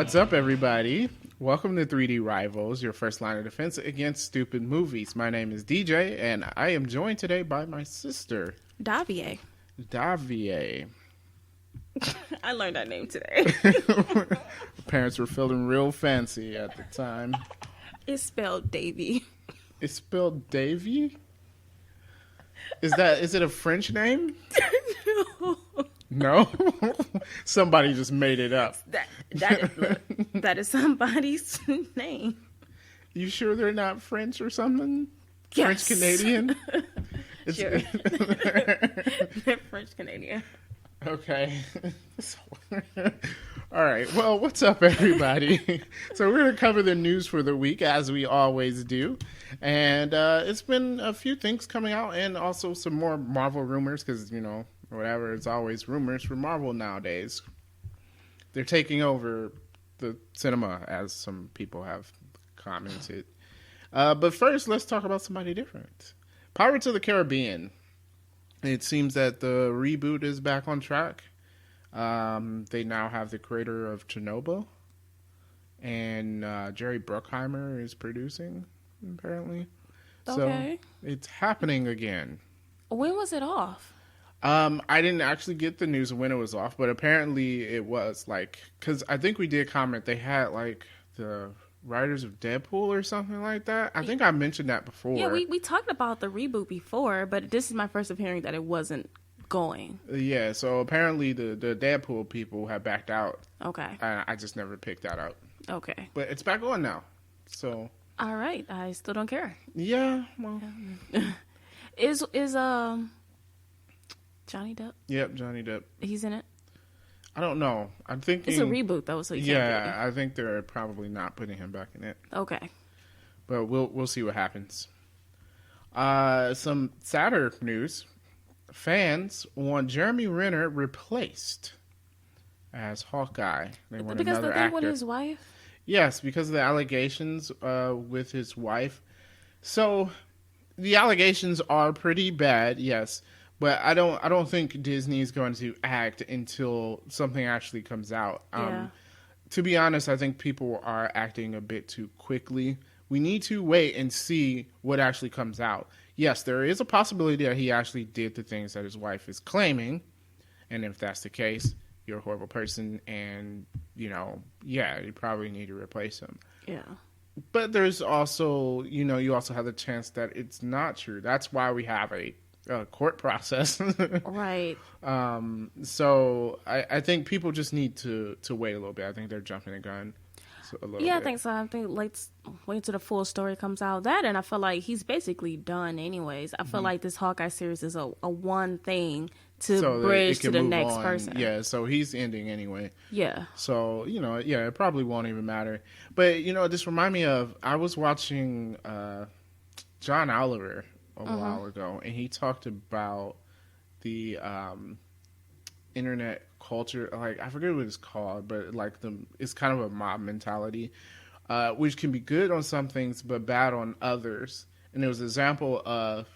What's up, everybody? Welcome to 3D Rivals, your first line of defense against stupid movies. My name is DJ, and I am joined today by my sister, Davier. Davier. I learned that name today. Parents were feeling real fancy at the time. It's spelled Davy. It's spelled Davy? Is it a French name? No? Somebody just made it up. That is somebody's name. You sure they're not French or something? Yes. French Canadian? Sure. They're French Canadian. Okay. All right. Well, what's up, everybody? So we're going to cover the news for the week, as we always do. And it's been a few things coming out and also some more Marvel rumors because, you know, whatever, it's always rumors for Marvel nowadays. They're taking over the cinema, as some people have commented. But first, let's talk about somebody different. Pirates of the Caribbean. It seems that the reboot is back on track. They now have the creator of Chernobyl. And Jerry Bruckheimer is producing, apparently. Okay. So it's happening again. When was it off? I didn't actually get the news when it was off, but apparently it was because I think we did comment they had the writers of Deadpool or something like that. I think I mentioned that before. Yeah, we talked about the reboot before, but this is my first of hearing that it wasn't going. Yeah, so apparently the Deadpool people have backed out. Okay. I just never picked that up. Okay. But it's back on now. So. All right. I still don't care. Yeah. Well. Is Johnny Depp? Yep, Johnny Depp. He's in it? I don't know. I'm thinking... It's a reboot, though, so you can't Yeah, I think they're probably not putting him back in it. Okay. But we'll see what happens. Some sadder news. Fans want Jeremy Renner replaced as Hawkeye. They want because another the thing actor. with his wife? Yes, because of the allegations with his wife. So, the allegations are pretty bad, yes. But I don't think Disney's going to act until something actually comes out. Yeah. To be honest, I think people are acting a bit too quickly. We need to wait and see what actually comes out. Yes, there is a possibility that he actually did the things that his wife is claiming. And if that's the case, you're a horrible person. And, you probably need to replace him. Yeah. But there's also, you also have the chance that it's not true. That's why we have a court process. Right. So I think people just need to wait a little bit. I think they're jumping the gun a little bit. I think so. I think let's wait till the full story comes out. And I feel like he's basically done anyways. I feel like this Hawkeye series is a one thing to bridge to the next person. Yeah, so he's ending anyway. Yeah. So, it probably won't even matter. But, this reminded me of, I was watching John Oliver a while ago, and he talked about the internet culture. I forget what it's called, but it's kind of a mob mentality, which can be good on some things but bad on others. And there was an example of,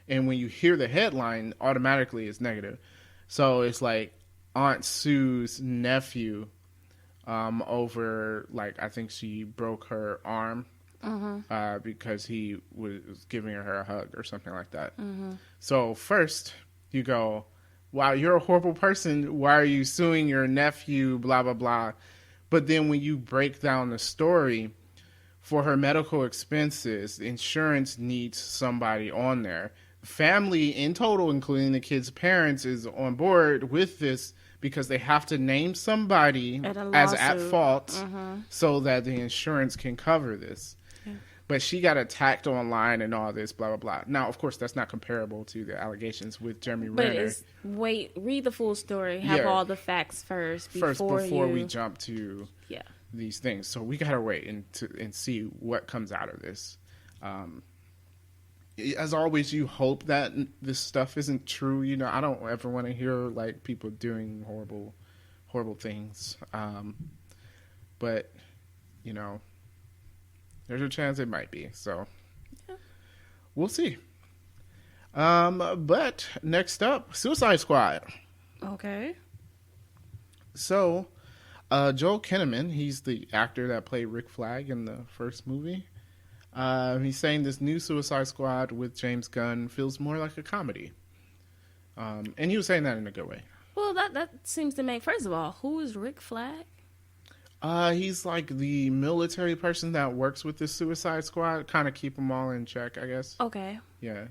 and when you hear the headline, automatically it's negative. So it's like Aunt Sue's nephew over I think she broke her arm. Because he was giving her a hug or something like that. So first you go, wow, you're a horrible person. Why are you suing your nephew? Blah, blah, blah. But then when you break down the story, for her medical expenses, insurance needs somebody on there. Family in total, including the kid's parents, is on board with this because they have to name somebody as at fault so that the insurance can cover this. But she got attacked online and all this, blah, blah, blah. Now, of course, that's not comparable to the allegations with Jeremy Renner. But read the full story. Have all the facts first before we jump to these things. So we got to wait and see what comes out of this. As always, you hope that this stuff isn't true. I don't ever want to hear, people doing horrible, horrible things. But, there's a chance it might be. So, we'll see. But next up, Suicide Squad. Okay. So, Joel Kinnaman, he's the actor that played Rick Flag in the first movie. He's saying this new Suicide Squad with James Gunn feels more like a comedy. And he was saying that in a good way. Well, that seems to make... First of all, who is Rick Flag? He's like the military person that works with the Suicide Squad. Kind of keep them all in check, I guess. Okay. Yeah.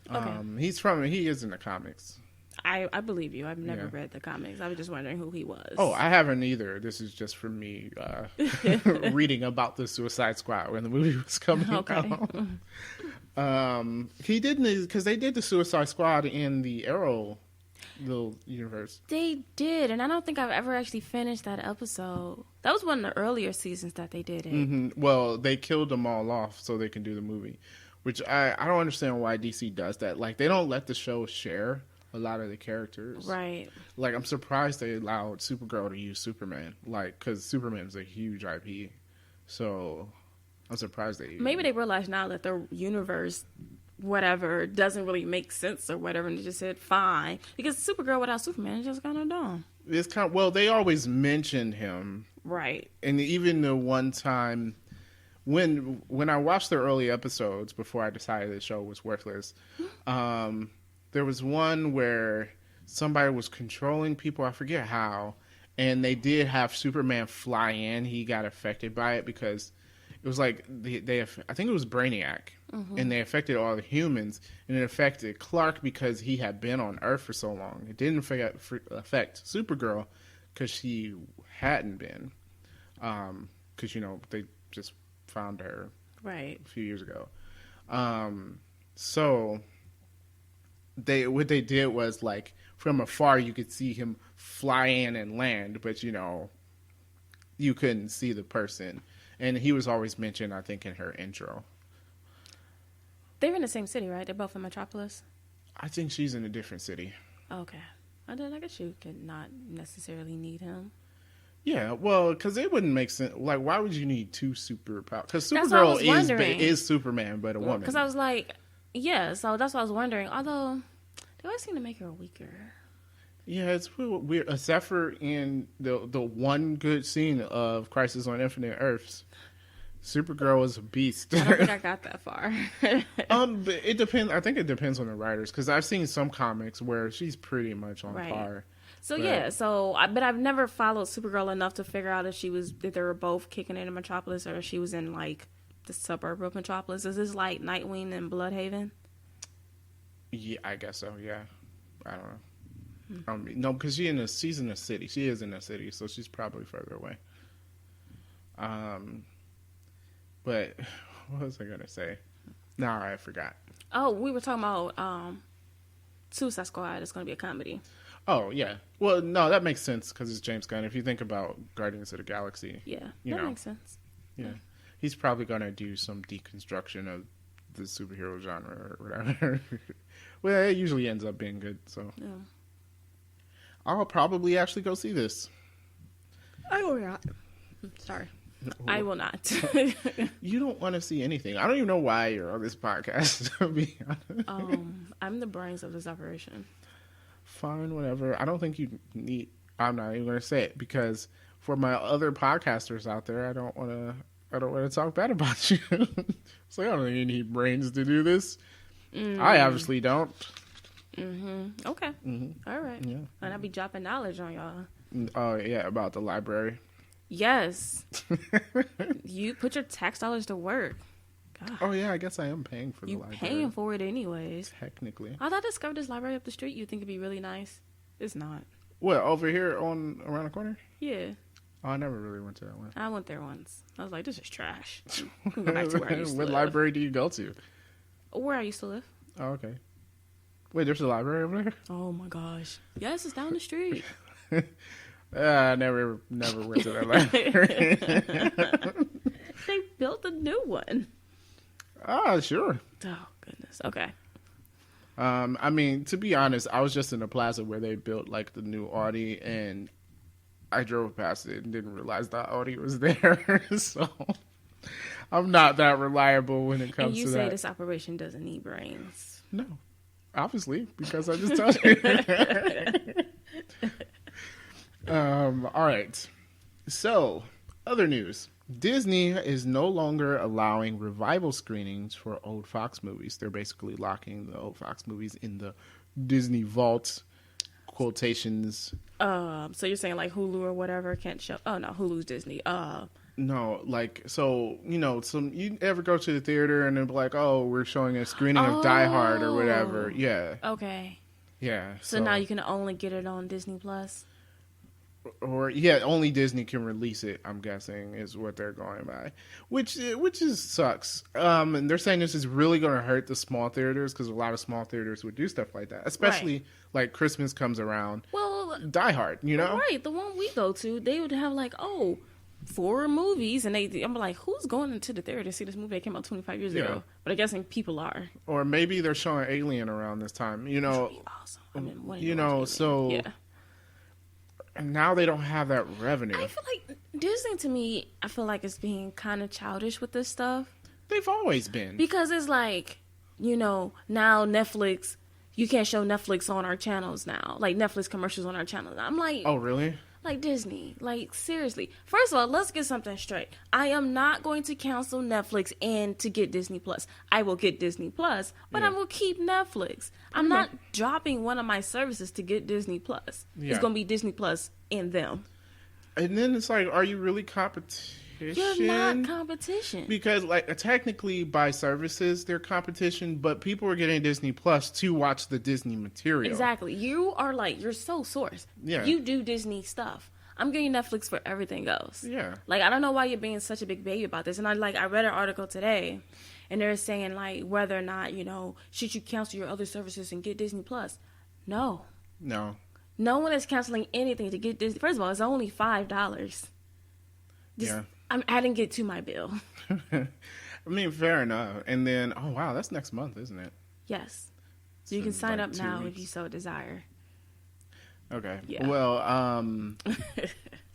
Okay. He is in the comics. I believe you. I've never read the comics. I was just wondering who he was. Oh, I haven't either. This is just from me reading about the Suicide Squad when the movie was coming out. He didn't, because they did the Suicide Squad in the Arrow little universe. They did, and I don't think I've ever actually finished that episode. That was one of the earlier seasons that they did it. Mm-hmm. Well, they killed them all off so they can do the movie, which I don't understand why DC does that. Like, they don't let the show share a lot of the characters. Right. Like, I'm surprised they allowed Supergirl to use Superman. Like, because Superman's a huge IP. So, I'm surprised they... Maybe they realize now that the universe, whatever, doesn't really make sense or whatever, and they just said, fine. Because Supergirl without Superman is just kind of dumb. It's kind of... Well, they always mentioned him. Right. And even the one time... When I watched the early episodes before I decided the show was worthless... there was one where somebody was controlling people. I forget how. And they did have Superman fly in. He got affected by it because it was like I think it was Brainiac. Mm-hmm. And they affected all the humans. And it affected Clark because he had been on Earth for so long. It didn't affect Supergirl because she hadn't been. Because, they just found her right a few years ago. So... what they did was, like, from afar you could see him fly in and land, but you couldn't see the person. And he was always mentioned, I think, in her intro. They're in the same city, right? They're both in Metropolis? I think she's in a different city. Okay. I guess you could not necessarily need him. Yeah, well, because it wouldn't make sense. Like, why would you need two superpowers? Because Supergirl is Superman, but a woman. Because I was like... Yeah, so that's what I was wondering. Although, they always seem to make her weaker. Yeah, it's weird. Except for in the one good scene of Crisis on Infinite Earths, Supergirl is a beast. I don't think I got that far. But it depends. I think it depends on the writers, because I've seen some comics where she's pretty much on par. So but I've never followed Supergirl enough to figure out if they were both kicking into Metropolis or if she was in like the suburb of Metropolis. Is this like Nightwing and Bloodhaven? Yeah, I guess so. Yeah, I don't know. No, because she's in a city. She is in a city, so she's probably further away. But what was I gonna say? No, I forgot. Oh, we were talking about Suicide Squad. It's gonna be a comedy. Oh yeah. Well, no, that makes sense because it's James Gunn. If you think about Guardians of the Galaxy, that makes sense. Yeah. He's probably going to do some deconstruction of the superhero genre or whatever. Well, it usually ends up being good, so. Yeah. I'll probably actually go see this. I will not. Sorry. I will not. You don't want to see anything. I don't even know why you're on this podcast, to be honest. I'm the brains of this operation. Fine, whatever. I don't think you need... I'm not even going to say it, because for my other podcasters out there, I don't want to talk bad about you. It's like, I don't think you need brains to do this. I obviously don't. Mm-hmm. Okay. Mm-hmm. All right. Yeah. And I'll be dropping knowledge on y'all. Oh, yeah, about the library. Yes. You put your tax dollars to work. God. Oh, yeah, I guess I am paying for the library. You're paying for it anyways. Technically. I thought I discovered this library up the street. You'd think it'd be really nice. It's not. What, over here around the corner? Yeah. Oh, I never really went to that one. I went there once. I was like, this is trash. Go back to where I used to live. What library do you go to? Where I used to live. Oh, okay. Wait, there's a library over there? Oh, my gosh. Yes, it's down the street. I never went to that library. They built a new one. Ah, sure. Oh, goodness. Okay. I mean, to be honest, I was just in the plaza where they built, like, the new Audi, and I drove past it and didn't realize that Audi was there. So, I'm not that reliable when it comes to that. And you say this operation doesn't need brains. No. Obviously, because I just told you. All right. So, other news. Disney is no longer allowing revival screenings for old Fox movies. They're basically locking the old Fox movies in the Disney vault. Quotations. So you're saying like Hulu or whatever can't show? Oh no, Hulu's Disney. No, like, so, you ever go to the theater and they'll be like, oh, we're showing a screening of Die Hard or whatever. Yeah. Okay. Yeah. So now you can only get it on Disney Plus? Or, yeah, only Disney can release it, I'm guessing, is what they're going by. Which is sucks. And they're saying this is really going to hurt the small theaters because a lot of small theaters would do stuff like that. Especially, like, Christmas comes around. Well, Die Hard, you know? Right. The one we go to, they would have, like, 4 movies, and I'm like, who's going into the theater to see this movie that came out 25 years ago? But I guess people are. Or maybe they're showing Alien around this time, you know. Which would be awesome. I mean, so yeah. Now they don't have that revenue. I feel like Disney, to me, I feel like it's being kind of childish with this stuff. They've always been. Because it's like, now Netflix, you can't show Netflix on our channels now. Like, Netflix commercials on our channels. I'm like... Oh, really? Like, Disney. Like, seriously. First of all, let's get something straight. I am not going to cancel Netflix and to get Disney Plus. I will get Disney Plus, but I will keep Netflix. I'm not dropping one of my services to get Disney Plus. Yeah. It's going to be Disney Plus and them. And then it's like, are you really competition? You're not competition. Because, like, technically by services, they're competition, but people are getting Disney Plus to watch the Disney material. Exactly. You are like, you're sole source. Yeah. You do Disney stuff. I'm getting Netflix for everything else. Yeah. Like, I don't know why you're being such a big baby about this. And I read an article today, and they're saying, like, whether or not, should you cancel your other services and get Disney Plus? No. No. No one is canceling anything to get Disney. First of all, it's only $5. Yeah. I'm adding it to my bill. I mean, fair enough. And then, oh, wow, that's next month, isn't it? Yes. So you can sign up now if you so desire. Okay. Yeah. Well,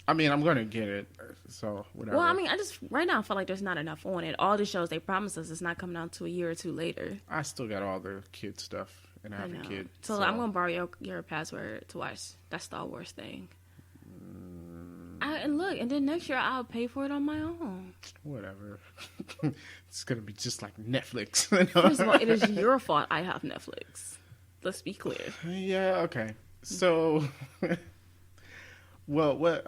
I mean, I'm going to get it, so whatever. Well, I mean, right now I feel like there's not enough on it. All the shows they promised us is not coming out to a year or two later. I still got all the kid stuff, and I have a kid. So I'm going to borrow your password to watch that Star Wars thing. And then next year I'll pay for it on my own. Whatever. It's gonna be just like Netflix. First of all, it is your fault I have Netflix. Let's be clear. Yeah. Okay. So, well, what?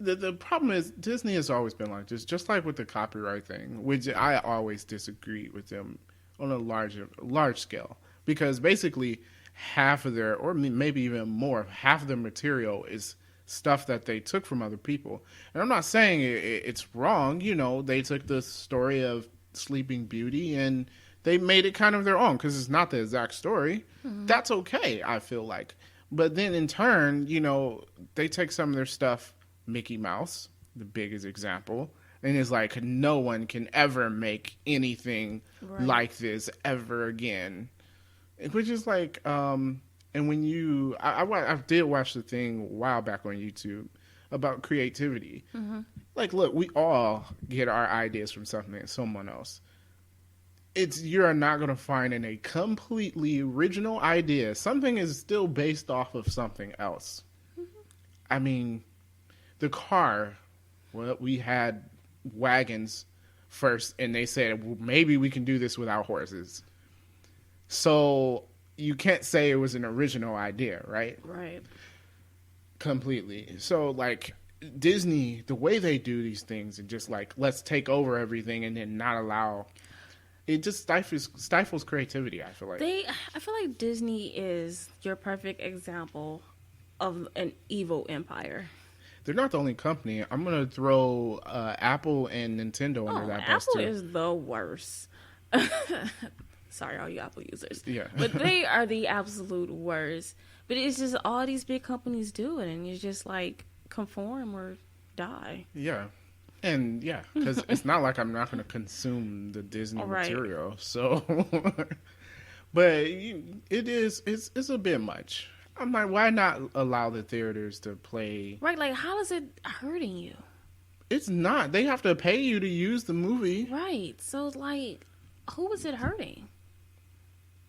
The problem is Disney has always been like this, just like with the copyright thing, which I always disagree with them on a large scale, because basically half of their, or maybe even more, half of their material is stuff that they took from other people. And I'm not saying it's wrong. They took the story of Sleeping Beauty and they made it kind of their own because it's not the exact story. Mm-hmm. That's okay, I feel like. But then in turn, they take some of their stuff, Mickey Mouse, the biggest example, and it's like no one can ever make anything like this ever again. Which is like, and when I did watch the thing a while back on YouTube about creativity. Mm-hmm. Like, look, we all get our ideas from someone else. You're not going to find in a completely original idea. Something is still based off of something else. Mm-hmm. I mean, the car, well, we had wagons first, and they said, well, maybe we can do this without horses. So you can't say it was an original idea, right? Right. Completely. So, like, Disney, the way they do these things and just, like, let's take over everything and then not allow... It just stifles creativity, I feel like. I feel like Disney is your perfect example of an evil empire. They're not the only company. I'm going to throw Apple and Nintendo under that bus, too. Apple is the worst. Sorry, all you Apple users. Yeah. But they are the absolute worst. But it's just all these big companies do it, and you just, like, conform or die. Yeah. And, yeah, because it's not like I'm not going to consume the Disney material. So, but it's a bit much. I'm like, why not allow the theaters to play? Right, like, how is it hurting you? It's not. They have to pay you to use the movie. Right. So, like, who is it hurting?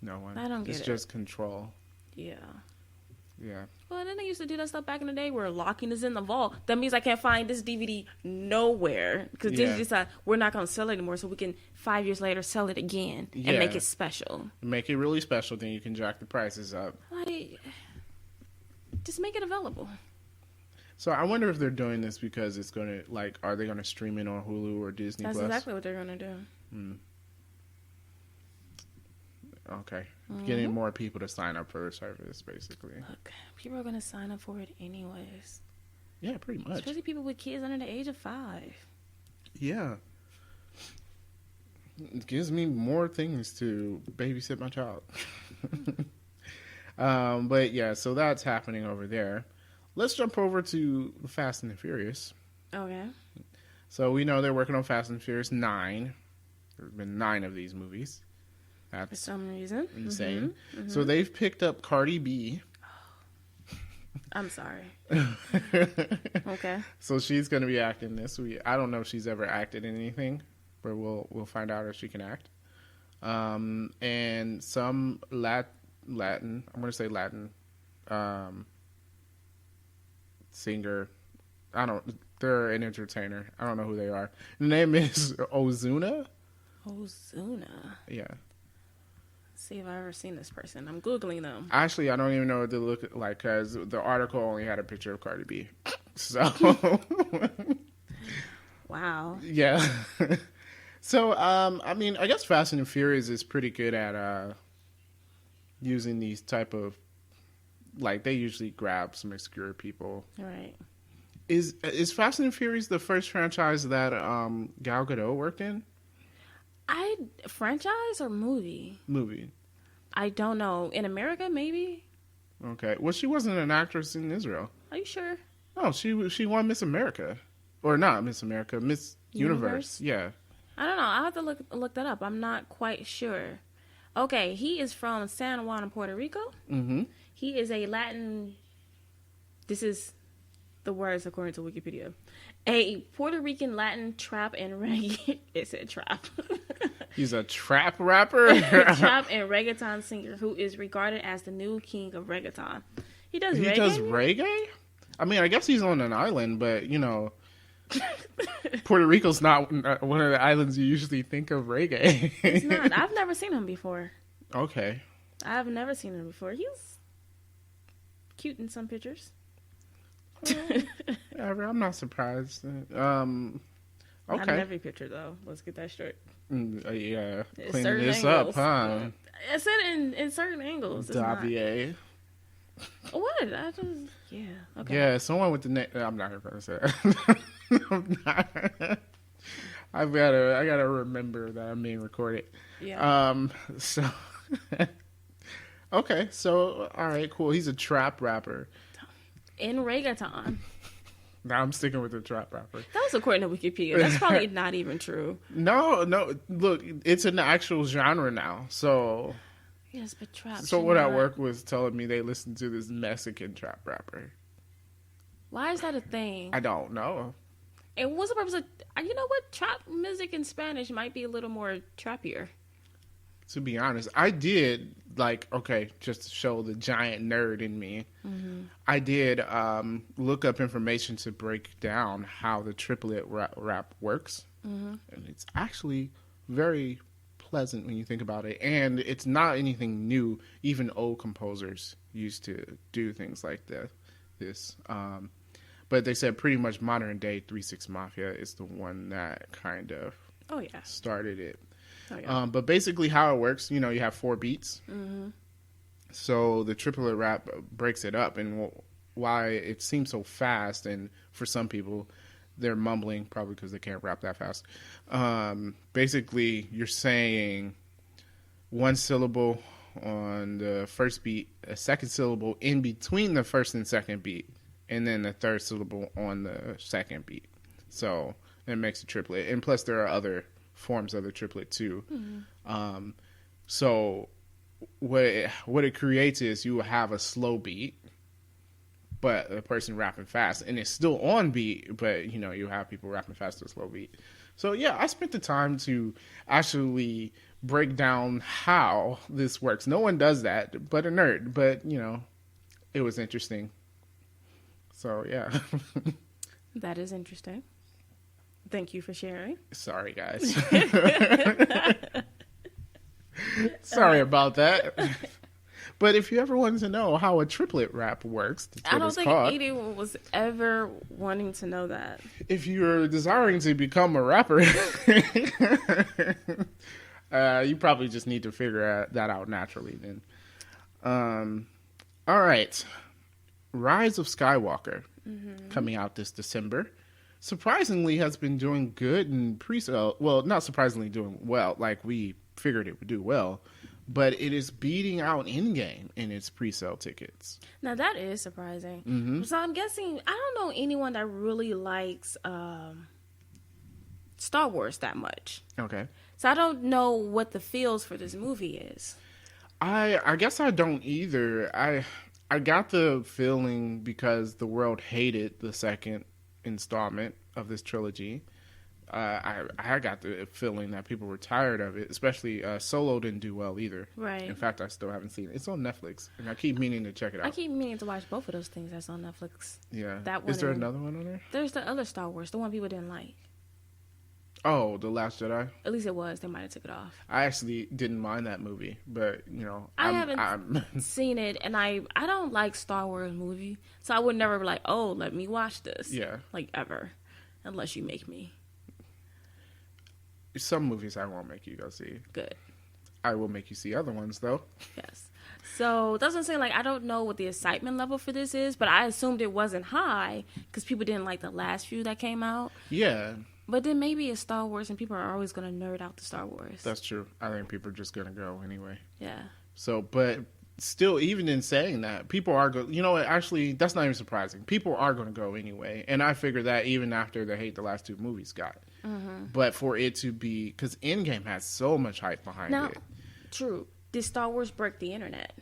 No one. I don't get it. It's just control. Yeah. Yeah. Well, then they used to do that stuff back in the day where locking is in the vault. That means I can't find this DVD nowhere because Disney decided we're not going to sell it anymore, so we can 5 years later sell it again and make it special. Make it really special, then you can jack the prices up. Like, just make it available. So I wonder if they're doing this because it's going to, like, are they going to stream it on Hulu or Disney Plus? That's exactly what they're going to do. Okay. Getting more people to sign up for the service, basically. Look, people are going to sign up for it anyways. Yeah, pretty much. Especially people with kids under the age of 5. Yeah. It gives me more things to babysit my child. But yeah, so that's happening over there. Let's jump over to Fast and the Furious. Okay. So we know they're working on Fast and Furious 9. There's been 9 of these movies. That's for some reason insane. So they've picked up Cardi B. I'm sorry. Okay. So she's going to be acting this. I don't know if she's ever acted in anything, but we'll find out if she can act. And some Latin. I'm going to say Latin. Singer. They're an entertainer. I don't know who they are. The name is Ozuna. Ozuna. Yeah. See if I've ever seen this person. I'm Googling them. Actually, I don't even know what they look like because the article only had a picture of Cardi B. So. Wow. Yeah. So, I mean, I guess Fast and Furious is pretty good at using these type of, like, they usually grab some obscure people. Right. Is Fast and Furious the first franchise that Gal Gadot worked in? Franchise or movie? Movie. I don't know. In America, maybe? Okay. Well, she wasn't an actress in Israel. Are you sure? Oh, she won Miss America. Or not Miss America, Miss Universe. Yeah. I don't know. I'll have to look that up. I'm not quite sure. Okay, he is from San Juan, Puerto Rico. Mm-hmm. He is a Latin... This is the words according to Wikipedia. A Puerto Rican Latin trap and reggae... It said trap. He's a trap rapper? Trap and reggaeton singer who is regarded as the new king of reggaeton. He does reggae? He does reggae? I mean, I guess he's on an island, but, you know... Puerto Rico's not one of the islands you usually think of reggae. It's not. I've never seen him before. Okay. I've never seen him before. He's cute in some pictures. I'm not surprised. Okay. Not in every picture, though. Let's get that straight. Yeah. It's Cleaning this up, huh? I said in certain angles. Davier. What? Yeah. Okay. Yeah, someone with the name. I'm not going to say that. I'm not. I gotta remember that I'm being recorded. Yeah. So. Okay. So, all right, cool. He's a trap rapper. In reggaeton. Now I'm sticking with the trap rapper. That was according to Wikipedia. That's probably not even true. No. Look, it's an actual genre now. So. Yes, but trap. So what at work was telling me they listened to this Mexican trap rapper. Why is that a thing? I don't know. And what's the purpose of... You know what? Trap music in Spanish might be a little more trappier. To be honest, I did, just to show the giant nerd in me, I did look up information to break down how the triplet rap works. And it's actually very pleasant when you think about it. And it's not anything new. Even old composers used to do things like this. But they said pretty much modern day 3-6 Mafia is the one that kind of started it. Oh, yeah. But basically how it works, you have 4 beats. Mm-hmm. So the triplet rap breaks it up. And why it seems so fast, and for some people, they're mumbling probably because they can't rap that fast. Basically, you're saying one syllable on the first beat, a second syllable in between the first and second beat, and then the third syllable on the second beat. So it makes a triplet. And plus there are other forms of the triplet too. Mm-hmm. So what it creates is you will have a slow beat, but a person rapping fast. And it's still on beat, but you have people rapping fast to a slow beat. So yeah, I spent the time to actually break down how this works. No one does that but a nerd. But, it was interesting. So yeah. That is interesting. Thank you for sharing. Sorry, guys. Sorry about that. But if you ever wanted to know how a triplet rap works, that's I what don't it's think called. anyone was ever wanting to know that. If you're desiring to become a rapper, you probably just need to figure that out naturally then. All right. Rise of Skywalker, coming out this December. Surprisingly has been doing good in pre-sale. Well, not surprisingly doing well, like we figured it would do well. But it is beating out Endgame in its pre-sale tickets. Now that is surprising. So I'm guessing, I don't know anyone that really likes Star Wars that much. Okay. So I don't know what the feels for this movie is. I guess I don't either. I got the feeling because the world hated the second installment of this trilogy. I got the feeling that people were tired of it, especially Solo didn't do well either. Right. In fact, I still haven't seen it. It's on Netflix, and I keep meaning to check it out. I keep meaning to watch both of those things that's on Netflix. Yeah. That one. Is there another one on there? There's the other Star Wars, the one people didn't like. Oh, The Last Jedi? At least it was. They might have took it off. I actually didn't mind that movie, but, you know. I haven't seen it, and I don't like Star Wars movie, so I would never be like, oh, let me watch this. Yeah. Like, ever. Unless you make me. Some movies I won't make you go see. Good. I will make you see other ones, though. Yes. So that's what I'm saying. Like, I don't know what the excitement level for this is, but I assumed it wasn't high because people didn't like the last few that came out. Yeah. But then maybe it's Star Wars, and people are always going to nerd out the Star Wars. That's true. I think people are just going to go anyway. Yeah. So, but still, even in saying that, people are going, you know what, actually, that's not even surprising. People are going to go anyway. And I figured that even after the hate the last two movies got. But for it to be, because Endgame has so much hype behind it. True. Did Star Wars break the internet?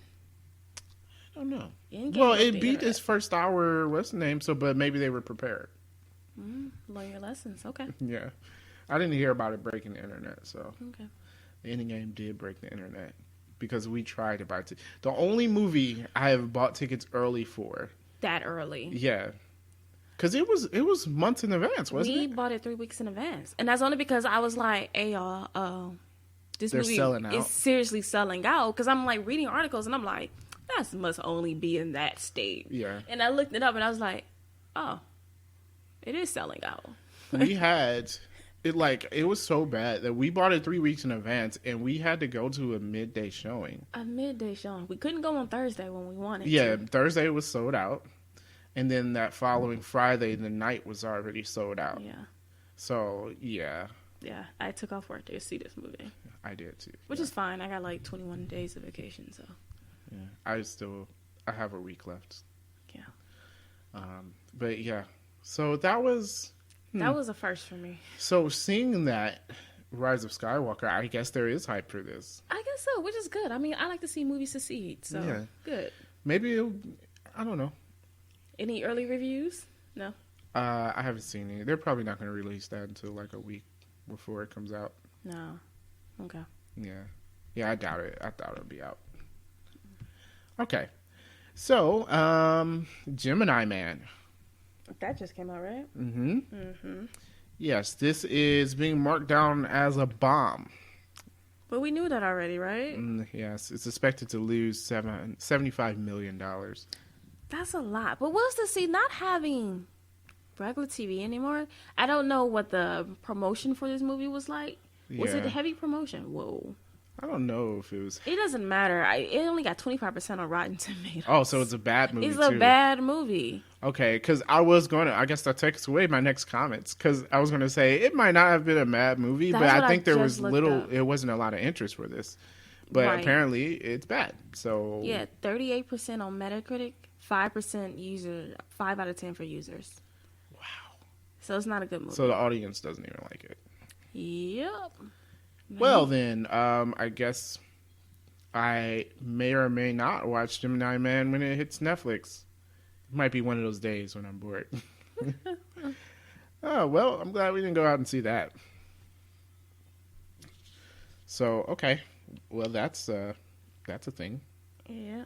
I don't know. Endgame Well, broke it the beat internet. its first hour, what's the name? So, but maybe they were prepared. Learn your lessons. Okay. Yeah. I didn't hear about it breaking the internet, so. Okay. The Endgame did break the internet because we tried to buy tickets. The only movie I have bought tickets early for. That early. Yeah. Because it was months in advance, wasn't We it? bought it 3 weeks in advance. And that's only because I was like, hey, y'all, this They're movie selling out. is seriously selling out. Because I'm like reading articles and I'm like, that must only be in that state. Yeah. And I looked it up and I was like, oh, it is selling out. We had it was so bad that we bought it 3 weeks in advance and we had to go to a midday showing. A midday showing. We couldn't go on Thursday when we wanted Yeah, to. Thursday was sold out. And then that following Friday, the night was already sold out. Yeah. So, yeah, Yeah. I took off work to see this movie. I did too. Which is fine. I got like 21 days of vacation, so. Yeah, I have a week left. Yeah. But yeah, so that was That was a first for me. so seeing that Rise of Skywalker. I guess there is hype for this. I guess so, which is good. I mean, I like to see movies succeed, so Yeah. good. Maybe I don't know. Any early reviews? No. I haven't seen it. They're probably not going to release that until like a week before it comes out. No. Okay. Yeah, I doubt it. I thought it'd be out. Okay, so Gemini Man. That just came out, right? Yes, this is being marked down as a bomb. But we knew that already, right? Yes, it's expected to lose $75 million. That's a lot. But what's the see not having regular TV anymore? I don't know what the promotion for this movie was like. Was it Yeah. a heavy promotion? Whoa. I don't know if it was. It doesn't matter. It only got 25% on Rotten Tomatoes. Oh, so it's a bad movie. It's a too. bad movie. Okay, because I guess that takes away my next comments. Because I was going to say it might not have been a bad movie, That's but what I I think there just was looked up. it wasn't a lot of interest for this. But Right. apparently it's bad. So Yeah, 38% on Metacritic, 5% user, 5 out of 10 for users. Wow. So it's not a good movie. So the audience doesn't even like it. Yep. Well, then, I guess I may or may not watch Gemini Man when it hits Netflix. It might be one of those days when I'm bored. Oh, well, I'm glad we didn't go out and see that. So, okay. Well, that's a thing. Yeah.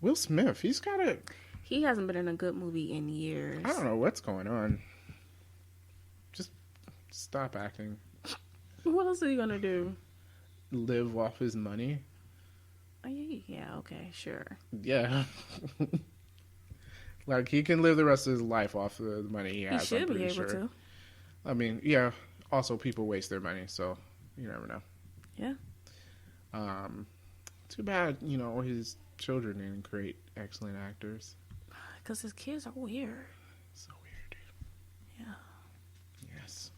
Will Smith, he's got a... He hasn't been in a good movie in years. I don't know what's going on. Just stop acting. What else are you gonna do? Live off his money. Oh, yeah, okay, sure. Yeah. Like, he can live the rest of his life off the money he has. He should be able to. I mean, yeah. Also, people waste their money, so you never know. Yeah. Too bad, his children didn't create excellent actors. Because his kids are weird. So weird. Yeah. Yes.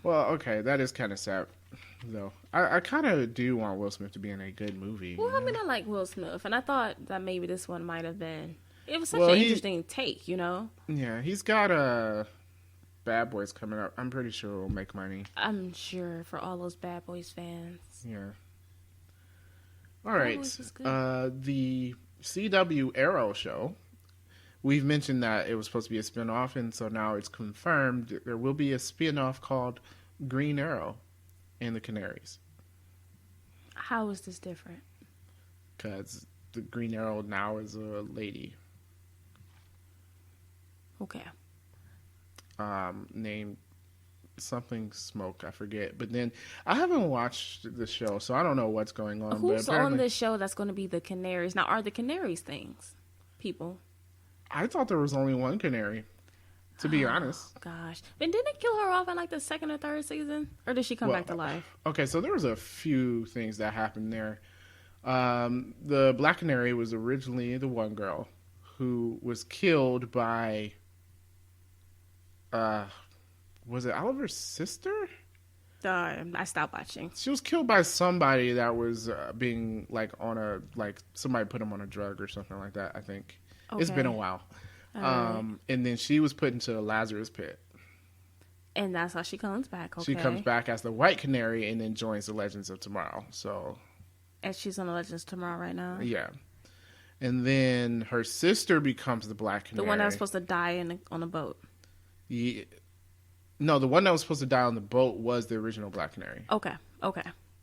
Well, okay, that is kind of sad, though. I kind of do want Will Smith to be in a good movie. Well, I mean, I like Will Smith, and I thought that maybe this one might have been. It was such an interesting take, Yeah, he's got Bad Boys coming up. I'm pretty sure it'll make money. I'm sure for all those Bad Boys fans. Yeah. All right. The CW Arrow show. We've mentioned that it was supposed to be a spinoff, and so now it's confirmed there will be a spinoff called Green Arrow and the Canaries. How is this different? Because the Green Arrow now is a lady. Okay. Named something Smoke, I forget. But then I haven't watched the show, so I don't know what's going on. Who's on this show that's going to be the Canaries? Now, are the Canaries things? People? I thought there was only one canary, to be honest. Gosh. But didn't it kill her off in like the second or third season? Or did she come back to life? Okay, so there was a few things that happened there. The Black Canary was originally the one girl who was killed by... was it Oliver's sister? I stopped watching. She was killed by somebody that was being somebody put him on a drug or something like that, I think. Okay. It's been a while. And then she was put into the Lazarus pit. And that's how she comes back, okay. She comes back as the White Canary and then joins the Legends of Tomorrow. So, and she's on the Legends of Tomorrow right now? Yeah. And then her sister becomes the Black Canary. The one that was supposed to die on a boat. Yeah. No, the one that was supposed to die on the boat was the original Black Canary. Okay.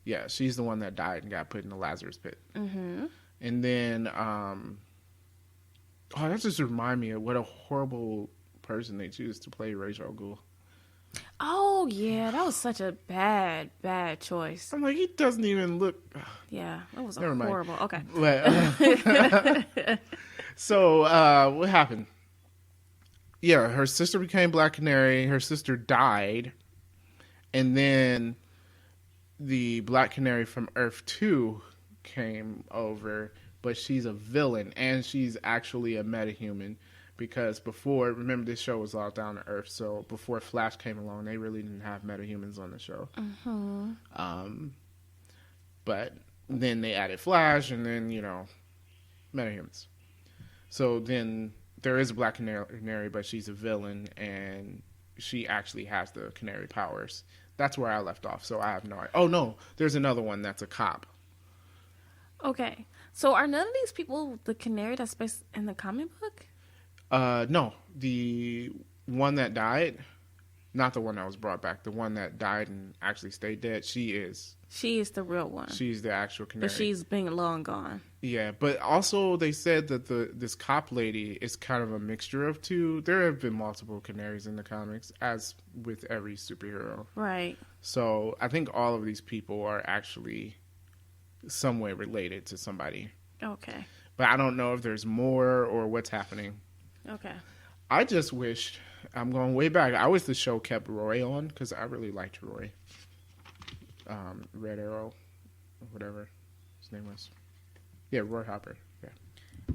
Yeah, she's the one that died and got put in the Lazarus pit. Mm-hmm. And then, that just reminded me of what a horrible person they choose to play Ra's al Ghul. Oh, yeah, that was such a bad choice. I'm like, he doesn't even look... Yeah, that was horrible. Okay. But, so, what happened? Yeah, her sister became Black Canary. Her sister died. And then the Black Canary from Earth 2 came over. But she's a villain. And she's actually a metahuman. Because before, remember this show was all down to Earth. So before Flash came along, they really didn't have metahumans on the show. Mm-hmm. But then they added Flash and then, metahumans. So then... There is a Black Canary, but she's a villain, and she actually has the canary powers. That's where I left off, so I have no idea. Oh, no, there's another one that's a cop. Okay. So are none of these people the canary that's based in the comic book? No. The one that died, not the one that was brought back, the one that died and actually stayed dead, she is. She is the real one. She's the actual canary. But she's been long gone. Yeah, but also they said that this cop lady is kind of a mixture of two. There have been multiple canaries in the comics, as with every superhero. Right. So I think all of these people are actually some way related to somebody. Okay. But I don't know if there's more or what's happening. Okay. I just wish, I'm going way back, I wish the show kept Roy on, because I really liked Roy. Red Arrow, or whatever his name was. Yeah, Roy Hopper. Yeah,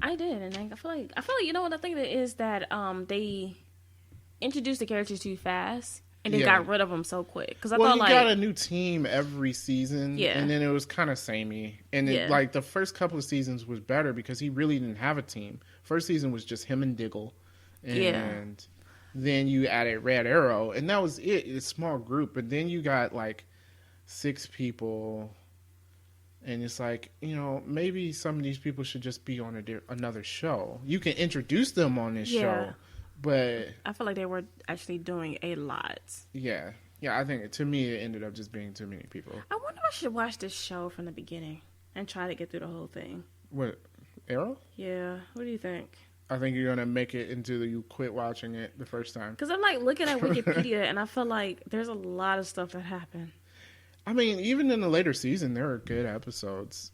I did, and I feel like what I think is that they introduced the characters too fast and then got rid of them so quick. Because I thought got a new team every season, and then it was kind of samey. And then, the first couple of seasons was better because he really didn't have a team. First season was just him and Diggle, and then you added Red Arrow, and that was it. It's a small group, but then you got 6 people. And it's maybe some of these people should just be on another show. You can introduce them on this show, but... I feel like they were actually doing a lot. Yeah. Yeah, I think, to me, it ended up just being too many people. I wonder if I should watch this show from the beginning and try to get through the whole thing. What, Arrow? Yeah. What do you think? I think you're gonna make it until you quit watching it the first time. Because I'm like looking at Wikipedia and I feel like there's a lot of stuff that happened. I mean, even in the later season, there are good episodes.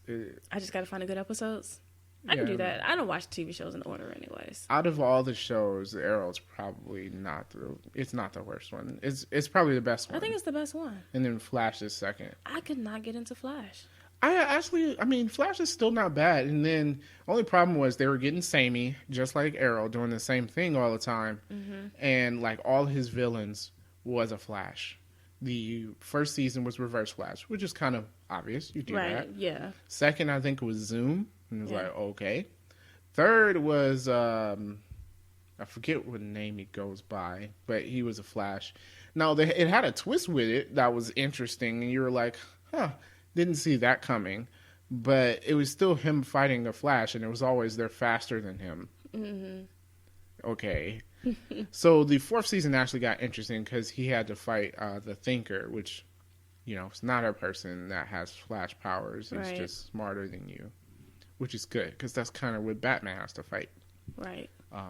I just got to find the good episodes. I can do that. I don't watch TV shows in order, anyways. Out of all the shows, Arrow's probably not it's not the worst one. It's probably the best one. I think it's the best one. And then Flash is second. I could not get into Flash. I mean, Flash is still not bad. And then only problem was they were getting samey, just like Arrow, doing the same thing all the time. Mm-hmm. And like all his villains was a Flash. The first season was Reverse Flash, which is kind of obvious. You do that. Right, yeah. Second, I think, was Zoom. And it was like, okay. Third was, I forget what name he goes by, but he was a Flash. Now, it had a twist with it that was interesting, and you were like, huh, didn't see that coming. But it was still him fighting the Flash, and it was always they're faster than him. Mm-hmm. Okay. So the fourth season actually got interesting because he had to fight the Thinker, which, it's not a person that has Flash powers. He's just smarter than you, which is good because that's kind of what Batman has to fight. Right. I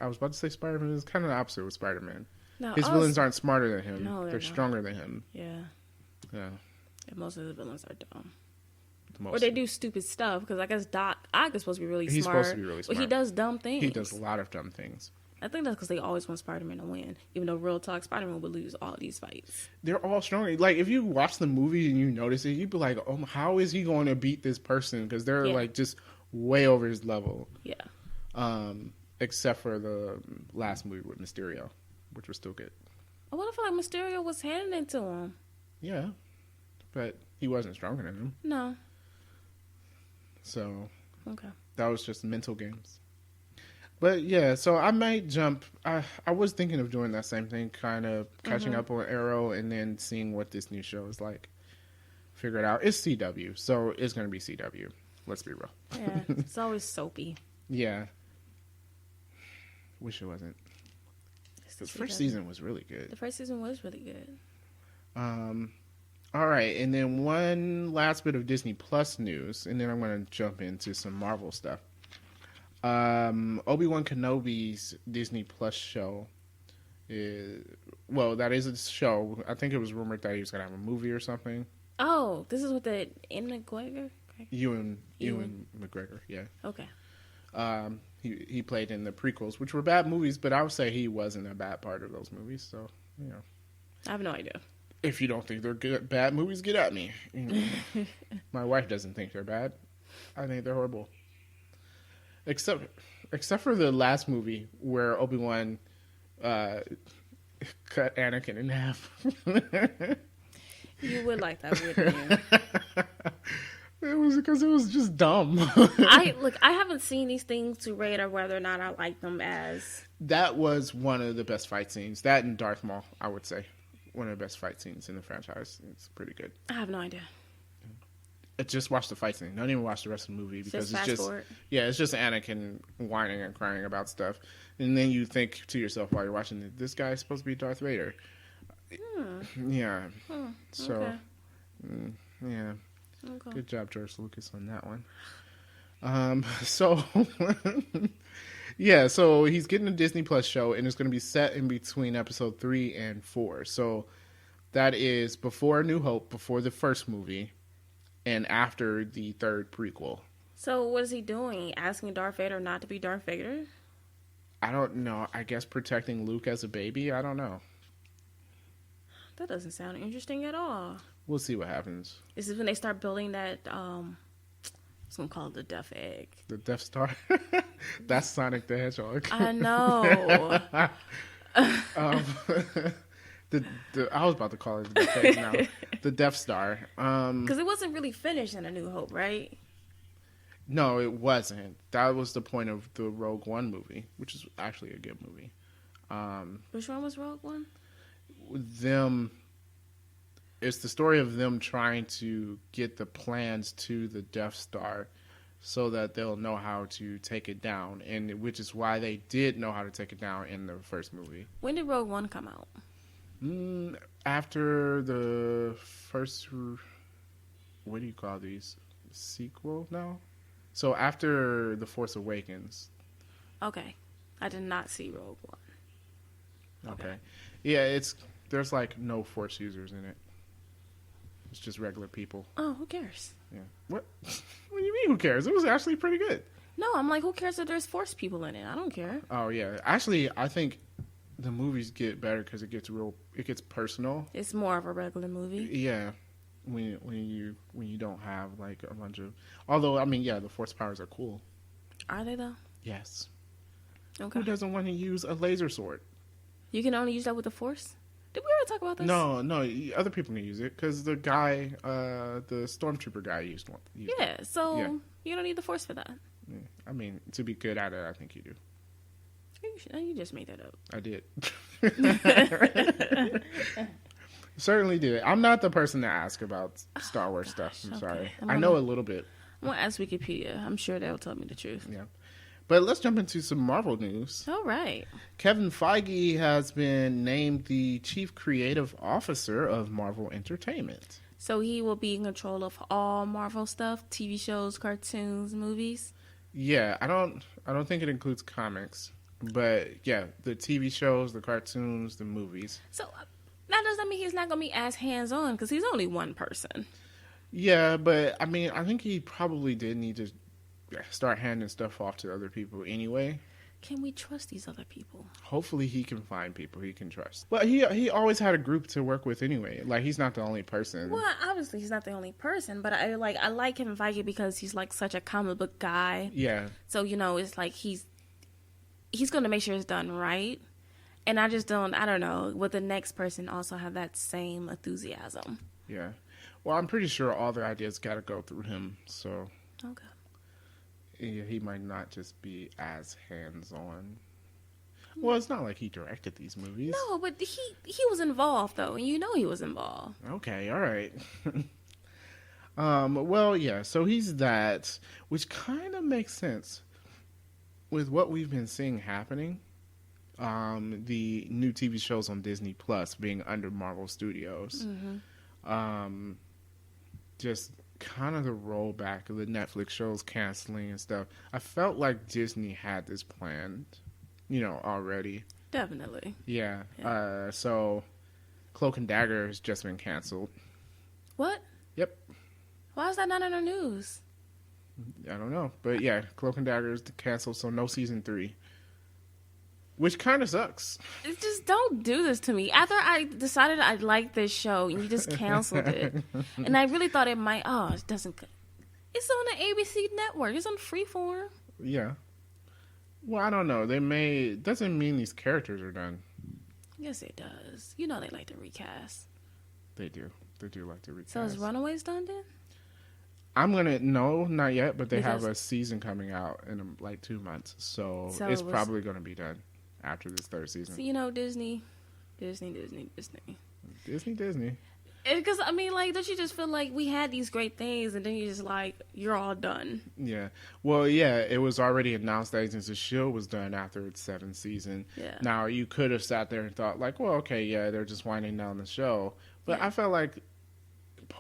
was about to say Spider-Man. It's kind of the opposite with Spider-Man. No, his villains aren't smarter than him. No, they're stronger than him. Yeah. Yeah. And most of the villains are dumb. Or they do stupid stuff because I guess Doc Ock is supposed to be really smart. He's supposed to be really smart. But he does dumb things. He does a lot of dumb things. I think that's because they always want Spider-Man to win, even though real talk, Spider-Man would lose all these fights. They're all stronger. Like, if you watch the movie and you notice it, you'd be like, oh, how is he going to beat this person? Because they're, like, just way over his level. Yeah. Except for the last movie with Mysterio, which was still good. Well, I feel like Mysterio was handing it to him. Yeah. But he wasn't stronger than him. No. So. Okay. That was just mental games. But yeah, so I might jump. I was thinking of doing that same thing, kind of catching up on Arrow and then seeing what this new show is like. Figure it out. It's CW, so it's going to be CW. Let's be real. Yeah, it's always soapy. Yeah. Wish it wasn't. The first season was really good. The first season was really good. All right, and then one last bit of Disney Plus news, and then I'm going to jump into some Marvel stuff. Obi-Wan Kenobi's Disney Plus show that is a show. I think it was rumored that he was going to have a movie or something. Oh, this is with the Ian McGregor? Ewan McGregor, yeah. Okay. He played in the prequels, which were bad movies, but I would say he wasn't a bad part of those movies, so, I have no idea. If you don't think they're good, bad movies, get at me. My wife doesn't think they're bad. I think they're horrible. Except for the last movie where Obi-Wan cut Anakin in half. You would like that, wouldn't you? It was because it was just dumb. I haven't seen these things to rate or whether or not I like them as. That was one of the best fight scenes. That and Darth Maul, I would say. One of the best fight scenes in the franchise. It's pretty good. I have no idea. Just watch the fight scene. Don't even watch the rest of the movie because it's just Anakin whining and crying about stuff, and then you think to yourself while you're watching it, this guy's supposed to be Darth Vader. Yeah. So, okay. Yeah. Okay. Good job, George Lucas, on that one. So, yeah. So he's getting a Disney Plus show, and it's going to be set in between episode 3 and 4. So that is before A New Hope, before the first movie. And after the third prequel. So what is he doing? Asking Darth Vader not to be Darth Vader? I don't know. I guess protecting Luke as a baby? I don't know. That doesn't sound interesting at all. We'll see what happens. Is this when they start building that, I'm going to call it the Death Egg. The Death Star? That's Sonic the Hedgehog. I know. I was about to call it the Death Egg now. The Death Star. Because it wasn't really finished in A New Hope, right? No, it wasn't. That was the point of the Rogue One movie, which is actually a good movie. Which one was Rogue One? It's the story of them trying to get the plans to the Death Star so that they'll know how to take it down, and which is why they did know how to take it down in the first movie. When did Rogue One come out? After the first, what do you call these? Sequel now? So after The Force Awakens. Okay. I did not see Rogue One. Okay. Yeah, there's like no Force users in it. It's just regular people. Oh, who cares? Yeah. What? What do you mean? Who cares? It was actually pretty good. No, I'm like, who cares if there's Force people in it? I don't care. Oh yeah. Actually, I think the movies get better because it gets personal. It's more of a regular movie. Yeah. When you don't have like a bunch of, although I mean, yeah, the Force powers are cool. Are they though? Yes. Okay. Who doesn't want to use a laser sword? You can only use that with the Force? Did we ever talk about this? No, other people can use it because the guy, the stormtrooper guy used one. Yeah, so you don't need the Force for that. Yeah. I mean, to be good at it, I think you do. You just made that up. I did. Certainly did. I'm not the person to ask about Star Wars stuff. I'm sorry. I know a little bit. I'm going to ask Wikipedia. I'm sure they'll tell me the truth. Yeah. But let's jump into some Marvel news. All right. Kevin Feige has been named the Chief Creative Officer of Marvel Entertainment. So he will be in control of all Marvel stuff, TV shows, cartoons, movies? Yeah, I don't think it includes comics. But yeah, the TV shows, the cartoons, the movies. So now does that mean he's not going to be as hands-on because he's only one person? Yeah, but I mean, I think he probably did need to start handing stuff off to other people anyway. Can we trust these other people? Hopefully he can find people he can trust. Well, he always had a group to work with anyway. Like, he's not the only person. Well, obviously he's not the only person, but I like Kevin Feige because he's like such a comic book guy. Yeah. So, it's like he's going to make sure it's done right. And I don't know, would the next person also have that same enthusiasm? Yeah. Well, I'm pretty sure all the ideas got to go through him, so. Okay. Yeah, he might not just be as hands-on. Well, it's not like he directed these movies. No, but he was involved, though, and he was involved. Okay, all right. Well, yeah, so he's that, which kind of makes sense with what we've been seeing happening. The new TV shows on Disney Plus being under Marvel Studios. Mm-hmm. Just kind of the rollback of the Netflix shows canceling and stuff. I felt like Disney had this planned, already. Definitely. Yeah. So Cloak and Dagger has just been canceled. What? Yep. Why is that not in the news? I don't know. But yeah, Cloak and Dagger is canceled, so no season 3. Which kind of sucks. Just don't do this to me. After I decided I liked this show, and you just canceled it. And I really thought it might, it doesn't. It's on the ABC network. It's on Freeform. Yeah. Well, I don't know. Doesn't mean these characters are done. Yes, it does. They like to recast. They do. They do like to recast. So is Runaways done then? No, not yet, but they have a season coming out in like 2 months. So it's probably going to be done after this 3rd season. So, Disney. Disney. Because, I mean, like, don't you just feel like we had these great things and then you're just like, you're all done? Yeah. Well, yeah, it was already announced that Agents of S.H.I.E.L.D. was done after its 7th season. Yeah. Now, you could have sat there and thought, like, well, okay, yeah, they're just winding down the show. But I felt like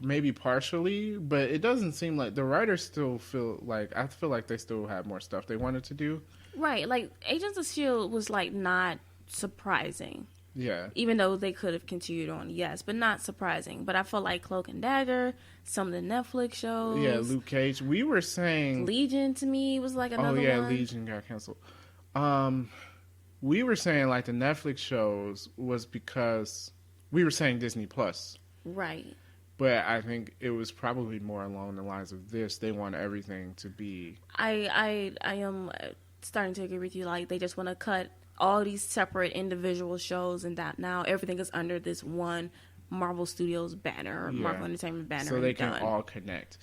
maybe partially, but it doesn't seem like the writers still feel like, I feel like they still have more stuff they wanted to do. Right. Like, Agents of S.H.I.E.L.D. was, like, not surprising. Yeah. Even though they could have continued on, yes, but not surprising. But I felt like Cloak and Dagger, some of the Netflix shows. Yeah, Luke Cage. We were saying Legion to me was like another one. Oh yeah, Legion got canceled. We were saying like the Netflix shows was because we were saying Disney Plus. Right. But I think it was probably more along the lines of this. They want everything to be. I am starting to agree with you. Like, they just want to cut all these separate individual shows, and that now everything is under this one Marvel Studios banner, Marvel Entertainment banner. So they can all connect.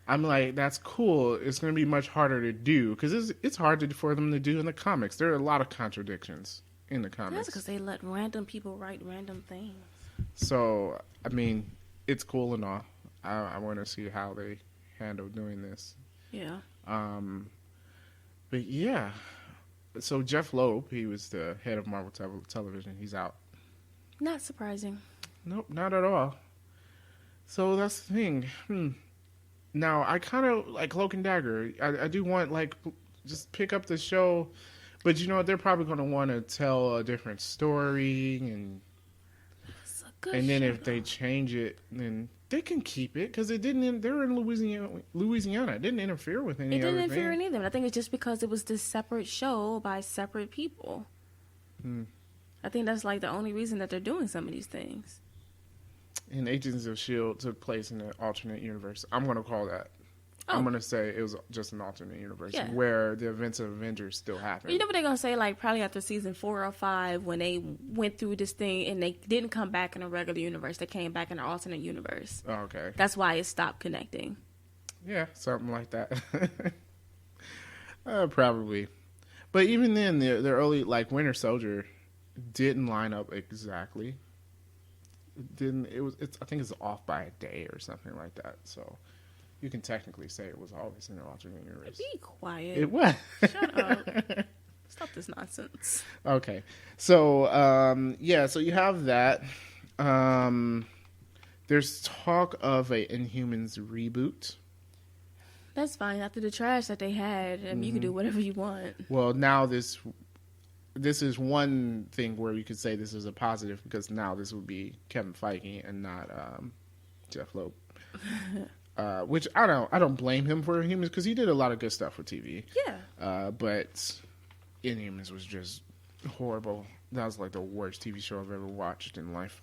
I'm like, that's cool. It's going to be much harder to do because it's hard for them to do in the comics. There are a lot of contradictions in the comics. That's because they let random people write random things. So, I mean, it's cool and all. I want to see how they handle doing this. Yeah. But yeah. So Jeff Loeb, he was the head of Marvel Television. He's out. Not surprising. Nope, not at all. So that's the thing. Now, I kind of like Cloak and Dagger. I do want, like, just pick up the show. But you know what? They're probably going to want to tell a different story. It's a good And then show, if they though. change it, then they can keep it. Because it didn't. They're in Louisiana. It didn't interfere with any It didn't other interfere thing. in either. I think it's just because it was this separate show by separate people. I think that's like the only reason that they're doing some of these things. And Agents of S.H.I.E.L.D. took place in an alternate universe. I'm going to call that. I'm Oh. going to say it was just an alternate universe Yeah. where the events of Avengers still happen. You know what they're gonna say? Like probably after season 4 or 5, when they went through this thing and they didn't come back in a regular universe, they came back in an alternate universe. Oh, okay. That's why it stopped connecting. Yeah, something like that. Probably. But even then, the early, like, Winter Soldier didn't line up exactly. I think it's off by a day or something like that. So you can technically say it was always in an alternate universe. Be quiet. It was. Shut up. Stop this nonsense. Okay. So, so you have that. There's talk of a Inhumans reboot. That's fine. After the trash that they had, you can do whatever you want. Well, now this is one thing where you could say this is a positive because now this would be Kevin Feige and not Jeff Loeb. Which I don't blame him for Inhumans because he did a lot of good stuff for TV. Yeah. But Inhumans was just horrible. That was like the worst TV show I've ever watched in life.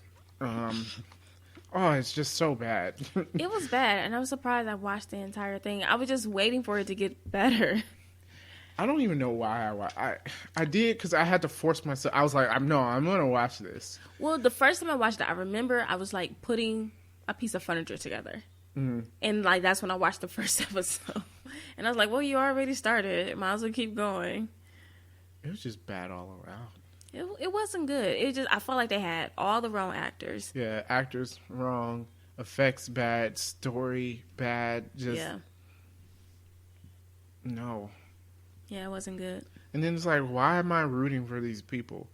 It's just so bad. It was bad, and I was surprised I watched the entire thing. I was just waiting for it to get better. I don't even know why I did because I had to force myself. I was like, I'm gonna watch this. Well, the first time I watched it, I remember I was like putting a piece of furniture together. And like that's when I watched the first episode. And I was like, well, you already started. Might as well keep going. It was just bad all around. It wasn't good. I felt like they had all the wrong actors. Yeah, actors wrong, effects bad, story bad, no. Yeah, it wasn't good. And then it's like, why am I rooting for these people?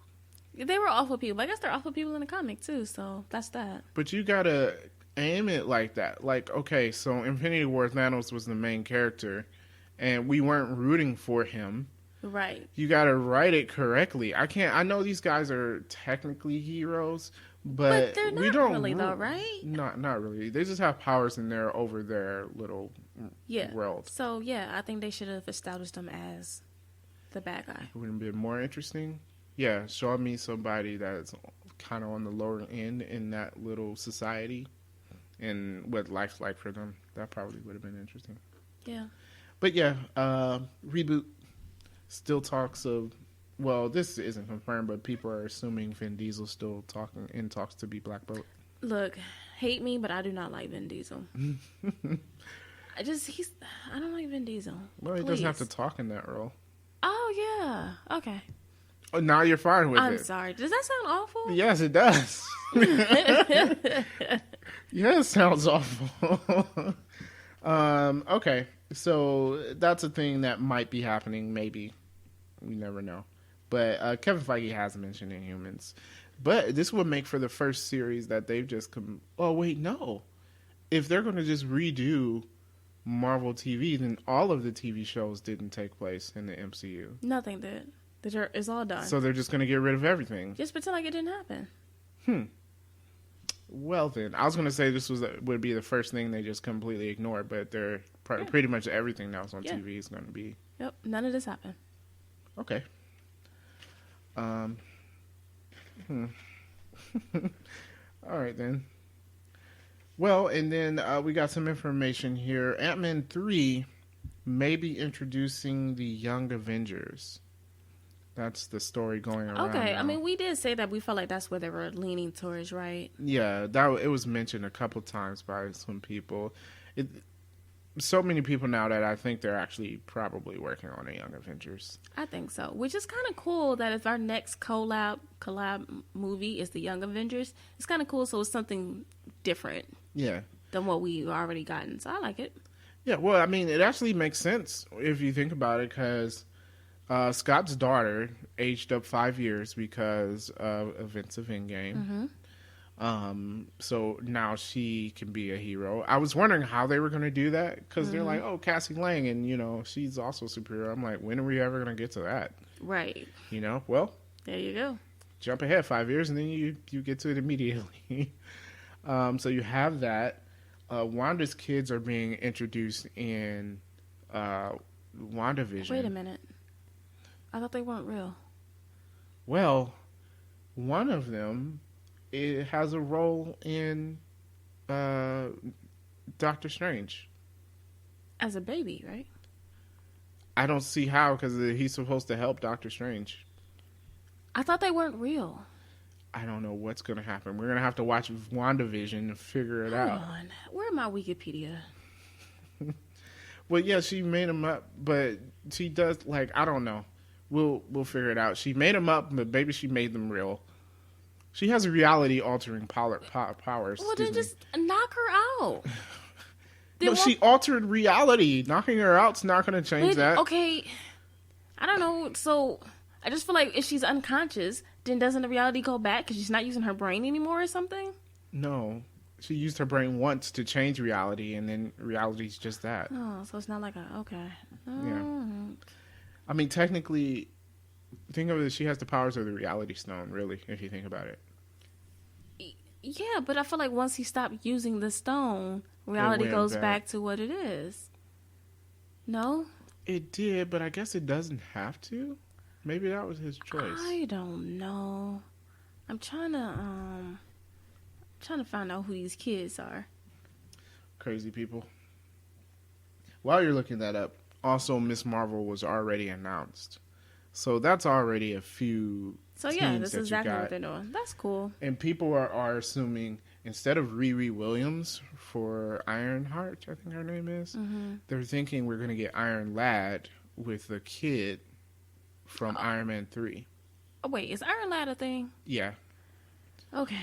They were awful people. I guess they're awful people in the comic too, so that's that. But you gotta aim it like that. Like, okay, so Infinity War, Thanos was the main character, and we weren't rooting for him. Right. You gotta write it correctly. I know these guys are technically heroes, but they're not we don't really though, right? Not really. They just have powers in there over their little world. So yeah, I think they should have established them as the bad guy. Wouldn't it be more interesting? Yeah, show me somebody that's kind of on the lower end in that little society and what life's like for them. That probably would have been interesting. Yeah. But yeah, reboot. Still talks of, well, this isn't confirmed, but people are assuming Vin Diesel still talks to be Black Bolt. Look, hate me, but I do not like Vin Diesel. I don't like Vin Diesel. Well, he doesn't have to talk in that role. Oh yeah, okay. Oh, now you're fine with it. I'm sorry. Does that sound awful? Yes, it does. Yeah, it sounds awful. Okay, so that's a thing that might be happening, maybe. We never know. But Kevin Feige has mentioned Inhumans. But this would make for the first series that they've just Oh, wait, no. If they're going to just redo Marvel TV, then all of the TV shows didn't take place in the MCU. Nothing did. It's all done. So they're just going to get rid of everything. Just pretend like it didn't happen. Well, then. I was going to say this would be the first thing they just completely ignore, but they're pretty much everything that was on TV is going to be... Yep, none of this happened. Okay. All right, then. Well, and then we got some information here. Ant-Man 3 may be introducing the Young Avengers. That's the story going around. Okay, now. I mean, we did say that we felt like that's where they were leaning towards, right? Yeah, it was mentioned a couple times by some people. So many people now that I think they're actually probably working on a Young Avengers. I think so, which is kind of cool that if our next collab movie is the Young Avengers, it's kind of cool. So it's something different, than what we already gotten. So I like it. Yeah, well, I mean, it actually makes sense if you think about it, because Scott's daughter aged up 5 years because of events of Endgame. So now she can be a hero. I was wondering how they were going to do that because they're like, oh, Cassie Lang, and she's also a superhero. I'm like, when are we ever going to get to that? Right. Well, there you go. Jump ahead 5 years, and then you get to it immediately. So you have that. Wanda's kids are being introduced in WandaVision. Wait a minute. I thought they weren't real. Well, one of them has a role in Doctor Strange. As a baby, right? I don't see how, because he's supposed to help Doctor Strange. I thought they weren't real. I don't know what's going to happen. We're going to have to watch WandaVision to figure it out. Hold on. Where my Wikipedia? Well, yeah, she made him up, but she does, I don't know. We'll figure it out. She made them up, but maybe she made them real. She has reality-altering powers. Well, then just knock her out. No, she altered reality. Knocking her out's not going to change that. Okay, I don't know. So I just feel like if she's unconscious, then doesn't the reality go back because she's not using her brain anymore or something? No. She used her brain once to change reality, and then reality's just that. Oh, so it's not like okay. Yeah. I mean, technically, think of it as she has the powers of the Reality Stone, really, if you think about it. Yeah, but I feel like once he stopped using the stone, reality goes back to what it is. No? It did, but I guess it doesn't have to. Maybe that was his choice. I don't know. I'm trying to find out who these kids are. Crazy people. While you're looking that up, also Miss Marvel was already announced. So that's already a few. So yeah, this is exactly what they're doing. That's cool. And people are assuming instead of Riri Williams for Ironheart, I think her name is, they're thinking we're going to get Iron Lad with the kid from Iron Man 3. Oh, wait, is Iron Lad a thing? Yeah. Okay.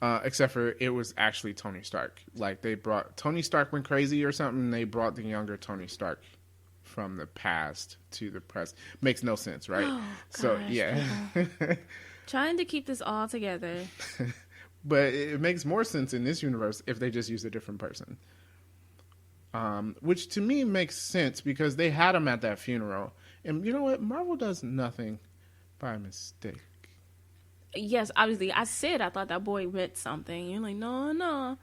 Except for it was actually Tony Stark. They brought Tony Stark went crazy or something. And they brought the younger Tony Stark from the past to the present. Makes no sense, right? Oh, so gosh, yeah. Trying to keep this all together. But it makes more sense in this universe if they just use a different person. Which to me makes sense because they had him at that funeral. And you know what? Marvel does nothing by mistake. Yes, obviously. I said I thought that boy meant something. You're like, no.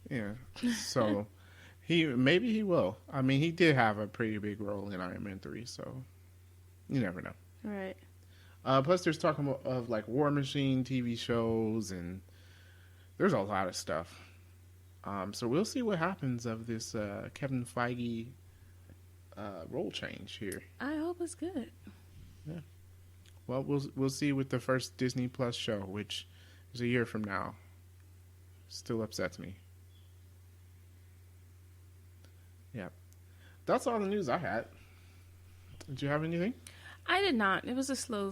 Yeah. So maybe he will. I mean, he did have a pretty big role in Iron Man 3, so you never know. Right. Plus, there's talking of War Machine TV shows, and there's a lot of stuff. So we'll see what happens of this Kevin Feige role change here. I hope it's good. Yeah. Well, we'll see with the first Disney Plus show, which is a year from now. Still upsets me. Yeah. That's all the news I had. Did you have anything? I did not. It was a slow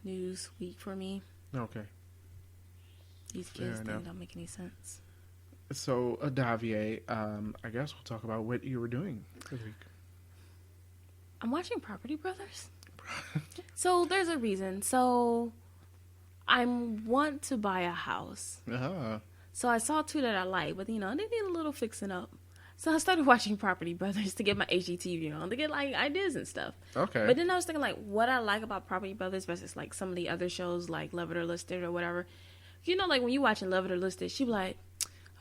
news week for me. Okay. These kids don't make any sense. So, Davier, I guess we'll talk about what you were doing this week. I'm watching Property Brothers. So, there's a reason. So, I want to buy a house. Uh-huh. So, I saw two that I like, but, they need a little fixing up. So, I started watching Property Brothers to get my HGTV on, to get, ideas and stuff. Okay. But then I was thinking, what I like about Property Brothers versus, some of the other shows, like Love It or Listed or whatever. When you watching Love It or Listed, she be like,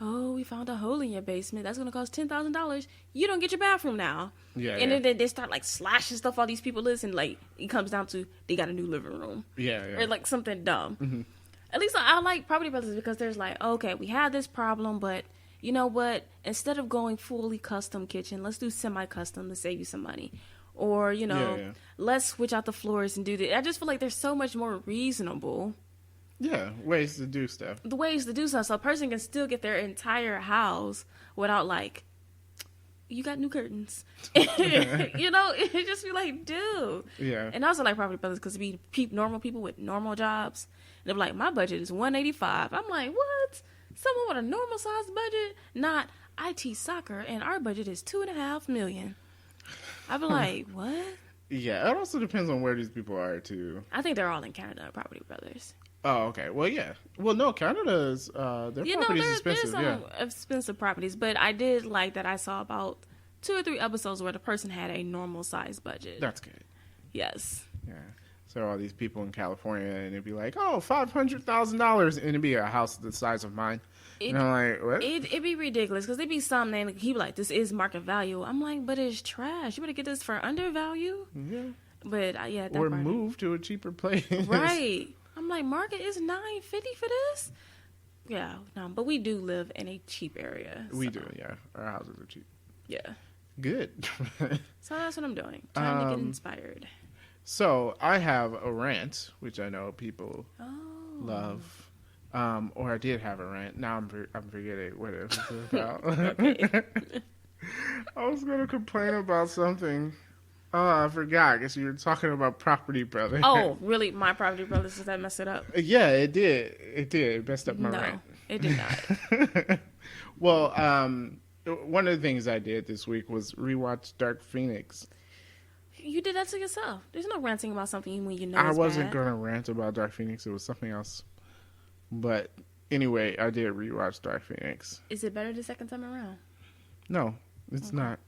oh, we found a hole in your basement. That's going to cost $10,000. You don't get your bathroom now. Yeah. And then they start, slashing stuff all these people list, and, it comes down to they got a new living room. Yeah. Or, something dumb. Mm-hmm. At least I like Property Brothers because there's, okay, we had this problem, but you know what? Instead of going fully custom kitchen, let's do semi-custom to save you some money. Or, let's switch out the floors and do that. I just feel like there's so much more reasonable. Yeah, ways to do stuff. The ways to do stuff. So a person can still get their entire house without, you got new curtains. It just be like, dude. Yeah. And I also like Property Brothers because it be normal people with normal jobs. And they're like, my budget is $185. I'm like, what? Someone with a normal sized budget? Not IT soccer, and our budget is $2.5 million. I'd be like, what? Yeah, it also depends on where these people are, too. I think they're all in Canada, Property Brothers. Oh, okay. Well, yeah. Well, no, Canada's their You know, property's there's expensive. Yeah, some expensive properties, but I did like that I saw about 2 or 3 episodes where the person had a normal size budget. that's good. Yes. Yeah. So all these people in California, and it'd be like, oh, $500,000, and it'd be a house the size of mine. And I'm like, what? It'd be ridiculous because there'd be some and he'd be like, this is market value. I'm like, but it's trash. You better get this for undervalue. Yeah. But yeah, that Or part- move to a cheaper place. Right. I'm like, market is $950 for this. Yeah, no, but we do live in a cheap area. We so, do, yeah. Our houses are cheap. Yeah. Good. So that's what I'm doing. Trying to get inspired. So I have a rant, which I know people Oh. love. Or I did have a rant. Now I'm forgetting what it was about. I was going to complain about something. Oh, I forgot. I guess you were talking about Property Brother. Oh, really? My Property Brothers, does that mess it up? Yeah, it did. It did. It messed up my No, rant. it did not. Well, one of the things I did this week was rewatch Dark Phoenix. You did that to yourself. There's no ranting about something when you know I it's wasn't bad. going to rant about Dark Phoenix. It was something else. But anyway, I did rewatch Dark Phoenix. Is it better the second time around? No, it's not.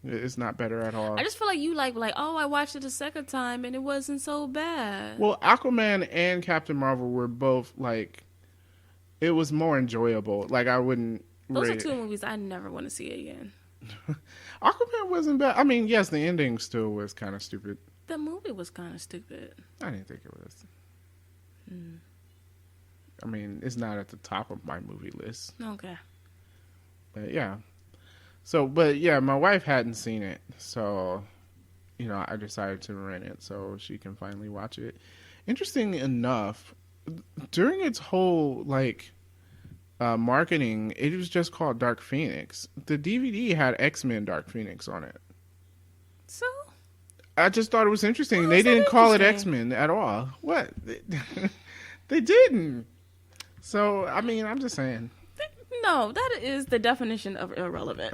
It's not better at all. I just feel like you like, oh, I watched it a second time and it wasn't so bad. Well, Aquaman and Captain Marvel were both like, it was more enjoyable. Like I wouldn't. Those are rate two movies I never want to see again. Aquaman wasn't bad. I mean, yes, the ending still was kind of stupid. The movie was kind of stupid. I didn't think it was. I mean, it's not at the top of my movie list. Okay. But yeah. So, but yeah, my wife hadn't seen it. So, you know, I decided to rent it so she can finally watch it. Interesting enough, during its whole, like, marketing, it was just called Dark Phoenix. The DVD had X-Men Dark Phoenix on it. So? I just thought it was interesting. Why They is that didn't call it interesting? X-Men at all. What? They didn't. So, I mean, I'm just saying. No, that is the definition of irrelevant.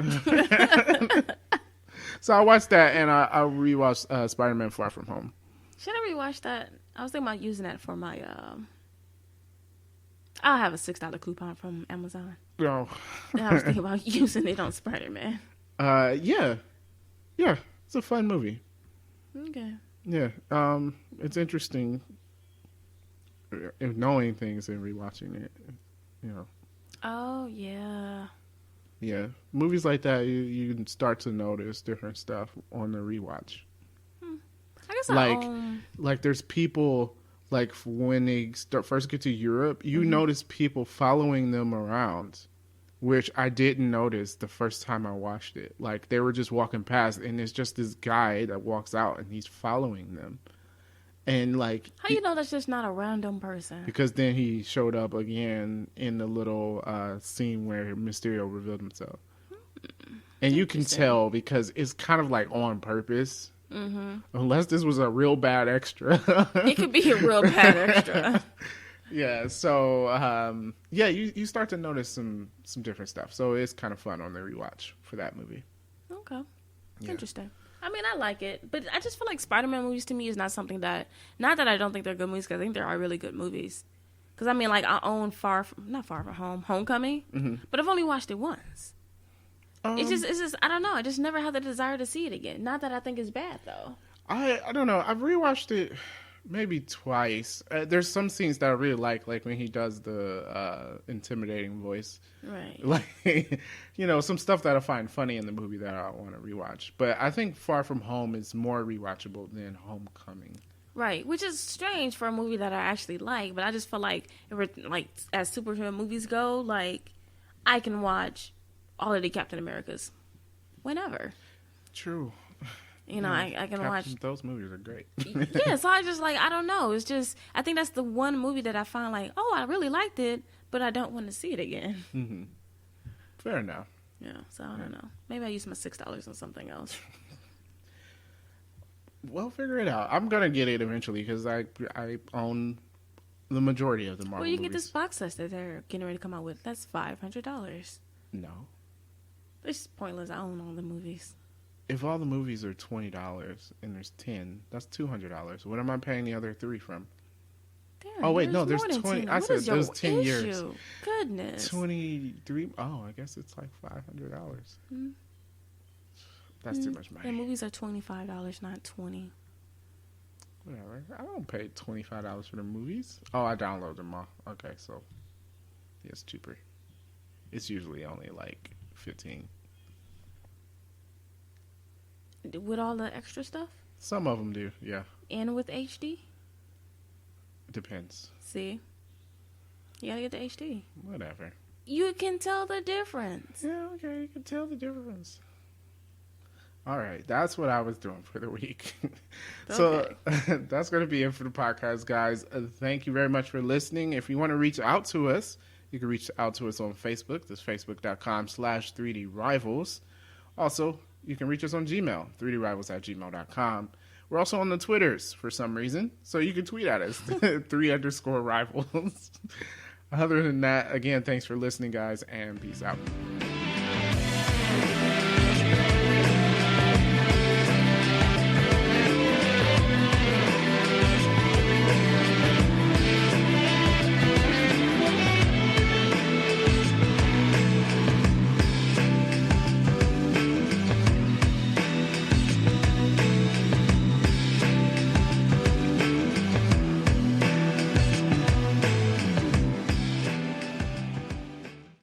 So I watched that, and I rewatched Spider-Man Far From Home. Should I rewatch that? I was thinking about using that for my, I'll have a $6 coupon from Amazon. Oh. And I was thinking about using it on Spider-Man. Yeah. Yeah, it's a fun movie. Okay. Yeah, it's interesting knowing things and rewatching it, you know. Oh, yeah. Yeah, movies like that, you can start to notice different stuff on the rewatch. I guess Like there's people, like when they first get to Europe, you notice people following them around, which I didn't notice the first time I watched it. Like they were just walking past, and it's just this guy that walks out, and he's following them. And like, how you know that's just not a random person? because then he showed up again in the little scene where Mysterio revealed himself. And you can tell because it's kind of like on purpose. Mm-hmm. Unless this was a real bad extra. It could be a real bad extra. Yeah, so yeah, you start to notice some different stuff. So it's kind of fun on the rewatch for that movie. Okay. Yeah. Interesting. I mean, I like it, but I just feel like Spider-Man movies to me is not something that, not that I don't think they're good movies, because I think there are really good movies. Because I mean, like I own not Far From Home, Homecoming, but I've only watched it once. It's just, I don't know. I just never had the desire to see it again. Not that I think it's bad though. I don't know. I've rewatched it maybe twice. There's some scenes that I really like when he does the intimidating voice. Right. Like, you know, some stuff that I find funny in the movie that I want to rewatch. But I think Far From Home is more rewatchable than Homecoming. Right, which is strange for a movie that I actually like, but I just feel like, as superhero movies go, like, I can watch all of the Captain Americas whenever. True. You know, I can watch. Those movies are great. Yeah, so I just, like, I don't know. It's just, I think that's the one movie that I find, like, oh, I really liked it, but I don't want to see it again. Mm-hmm. Fair enough. Yeah, so I don't know. Maybe I use my $6 on something else. Well, figure it out. I'm gonna get it eventually because I own the majority of the Marvel Well, you can movies. get this box set that they're getting ready to come out with. That's $500. No. It's pointless. I own all the movies. If all the movies are $20 and there's 10, that's $200. What am I paying the other 3 from? Darren, Oh wait, no, there's more than 20. 10. I What said is your there's 10 years. issue? Goodness. 23. Oh, I guess it's like $500. That's too much money. And movies are $25, not $20. Whatever. I don't pay $25 for the movies. Oh, I download them all. Okay, so yeah, it's cheaper. It's usually only like 15. With all the extra stuff? Some of them do, yeah. And with HD? Depends. See? You gotta get the HD. Whatever. You can tell the difference. Yeah, okay, you can tell the difference. All right, that's what I was doing for the week. So that's going to be it for the podcast, guys. Thank you very much for listening. If you want to reach out to us, you can reach out to us on Facebook. That's facebook.com/3drivals. Also, you can reach us on Gmail, 3drivals@gmail.com. We're also on the Twitters for some reason, so you can tweet at us, 3_rivals. Other than that, again, thanks for listening, guys, and peace out.